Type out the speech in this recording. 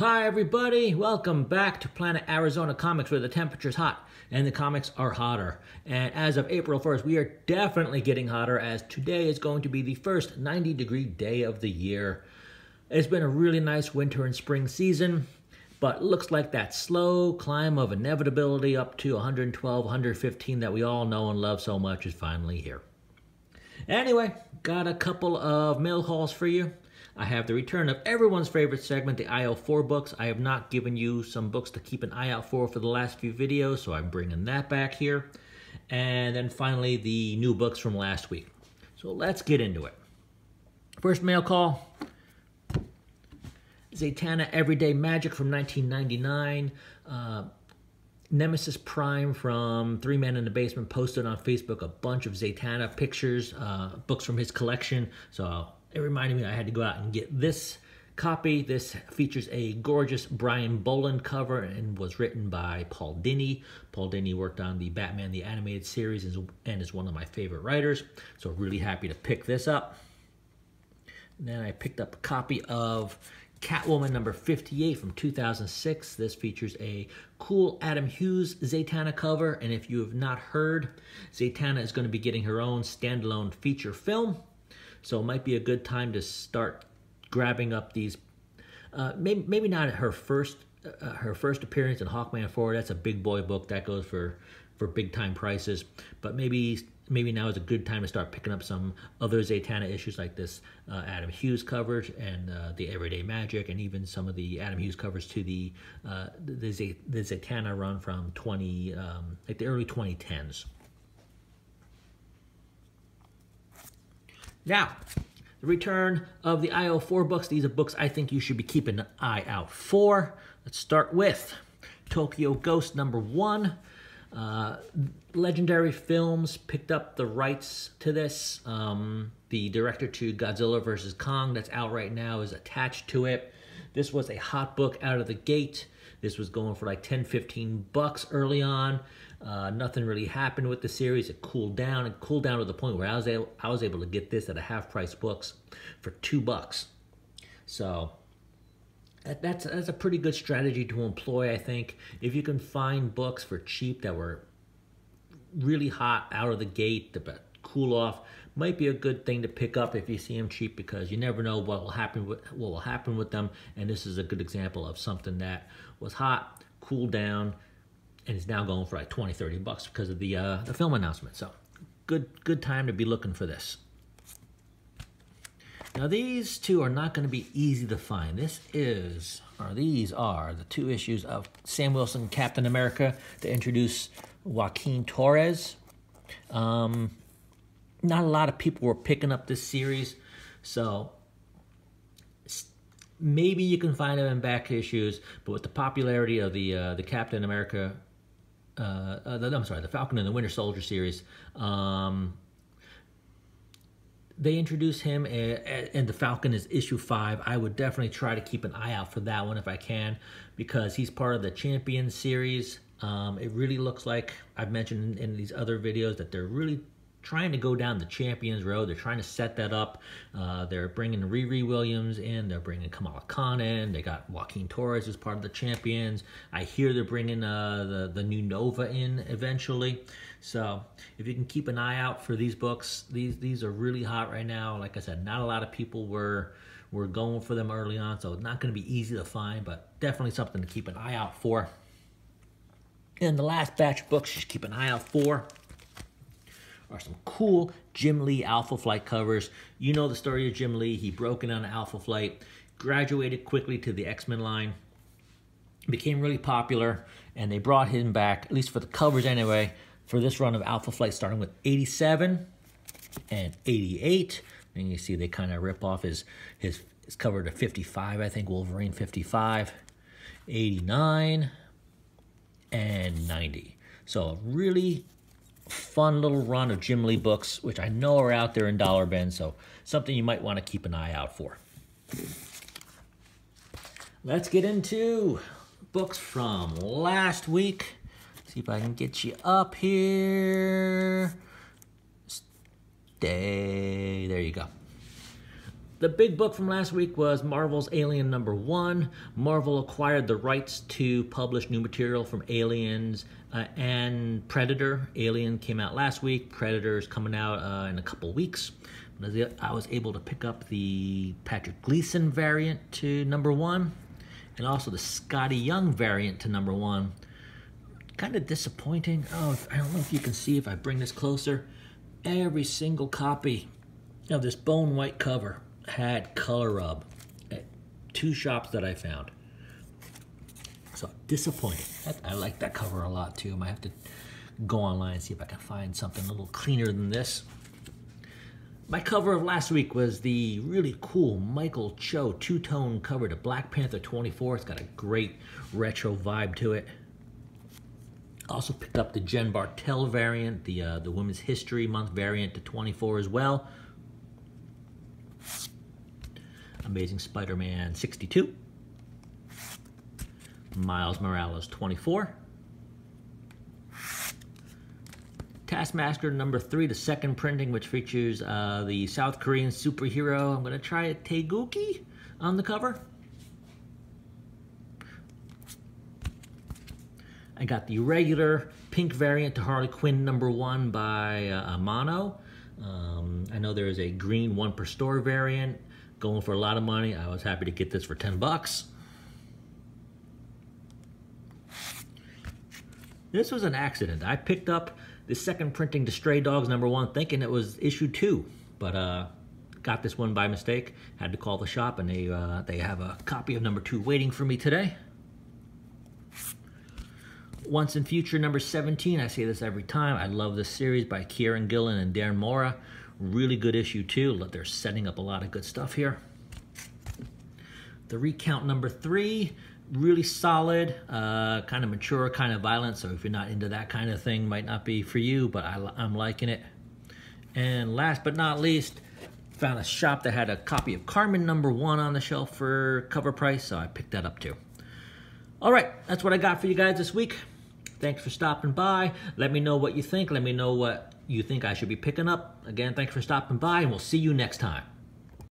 Hi everybody, welcome back to Planet Arizona Comics, where the temperature's hot and the comics are hotter. And as of April 1st, we are definitely getting hotter, as today is going to be the first 90-degree day of the year. It's been a really nice winter and spring season, but looks like that slow climb of inevitability up to 112, 115 that we all know and love so much is finally here. Anyway, got a couple of mail hauls for you. I have the return of everyone's favorite segment, the IO4 books. I have not given you some books to keep an eye out for the last few videos, so I'm bringing that back here. And then finally, the new books from last week. So let's get into it. First mail call, Zatanna Everyday Magic from 1999. Nemesis Prime from Three Men in the Basement posted on Facebook a bunch of Zatanna pictures, books from his collection. So it reminded me I had to go out and get this copy. This features a gorgeous Brian Boland cover and was written by Paul Dini. Paul Dini worked on the Batman the Animated Series and is one of my favorite writers. So really happy to pick this up. And then I picked up a copy of Catwoman number 58 from 2006. This features a cool Adam Hughes Zatanna cover. And if you have not heard, Zatanna is going to be getting her own standalone feature film. So it might be a good time to start grabbing up these. Maybe not her first appearance in Hawkman 4. That's a big boy book that goes for big time prices. But maybe now is a good time to start picking up some other Zatanna issues like this Adam Hughes covers and the Everyday Magic, and even some of the Adam Hughes covers to the Zatanna run from like the early 2010s. Now, the return of the IO4 books. These are books I think you should be keeping an eye out for. Let's start with Tokyo Ghost number 1. Legendary Films picked up the rights to this. The director to Godzilla vs. Kong that's out right now is attached to it. This was a hot book out of the gate. This was going for like 10, 15 bucks early on. Nothing really happened with the series. It cooled down to the point where I was able to get this at a half-price books for $2. So that's a pretty good strategy to employ, I think. If you can find books for cheap that were really hot out of the gate, but cool off, might be a good thing to pick up if you see them cheap, because you never know what will happen with them. And this is a good example of something that was hot, cooled down, and is now going for like 20, 30 bucks because of the film announcement. So good time to be looking for this. Now these two are not going to be easy to find. These are the 2 issues of Sam Wilson Captain America to introduce Joaquin Torres. Not a lot of people were picking up this series, so maybe you can find them in back issues. But with the popularity of the Captain America, the Falcon and the Winter Soldier series, they introduce him, and the Falcon is issue 5. I would definitely try to keep an eye out for that one if I can, because he's part of the Champions series. It really looks like, I've mentioned in these other videos, that they're really trying to go down the Champions road. They're trying to set that up. They're bringing Riri Williams in. They're bringing Kamala Khan in. They got Joaquin Torres as part of the Champions. I hear they're bringing the new Nova in eventually. So if you can keep an eye out for these books, these are really hot right now. Like I said, not a lot of people were going for them early on, so it's not going to be easy to find, but definitely something to keep an eye out for. And the last batch of books you should keep an eye out for are some cool Jim Lee Alpha Flight covers. You know the story of Jim Lee. He broke in on Alpha Flight, graduated quickly to the X-Men line, became really popular, and they brought him back, at least for the covers anyway, for this run of Alpha Flight, starting with 87 and 88. And you see they kind of rip off his cover to 55, I think, Wolverine 55, 89, and 90. So a really fun little run of Jim Lee books, which I know are out there in dollar bins, so something you might want to keep an eye out for. Let's get into books from last week. See if I can get you up here. Stay. There you go. The big book from last week was Marvel's Alien #1. Marvel acquired the rights to publish new material from Aliens and Predator. Alien came out last week. Predator is coming out in a couple weeks. I was able to pick up the Patrick Gleason variant to #1 and also the Scotty Young variant to #1. Kind of disappointing. Oh, I don't know if you can see if I bring this closer. Every single copy of this bone white cover had color rub at 2 shops that I found. So disappointing. I like that cover a lot too. I might have to go online and see if I can find something a little cleaner than this. My cover of last week was the really cool Michael Cho 2-tone cover to Black Panther 24. It's got a great retro vibe to it. Also picked up the Jen Bartel variant, the Women's History Month variant to 24 as well. Amazing Spider-Man 62. Miles Morales 24. Taskmaster #3, the second printing, which features the South Korean superhero. I'm going to try it, Taeguki, on the cover. I got the regular pink variant to Harley Quinn #1 by Amano. I know there is a green 1 per store variant going for a lot of money. I was happy to get this for $10. This was an accident. I picked up the second printing to Stray Dogs #1 thinking it was issue 2, but got this one by mistake. Had to call the shop and they have a copy of #2 waiting for me today. Once and Future #17, I say this every time. I love this series by Kieran Gillen and Darren Mora. Really good issue too. They're setting up a lot of good stuff here. The Recount #3, really solid, kind of mature, kind of violent. So if you're not into that kind of thing, might not be for you, but I'm liking it. And last but not least, found a shop that had a copy of Carmen #1 on the shelf for cover price, so I picked that up too. All right, that's what I got for you guys this week. Thanks for stopping by. Let me know what you think. Let me know what you think I should be picking up. Again, thanks for stopping by, and we'll see you next time.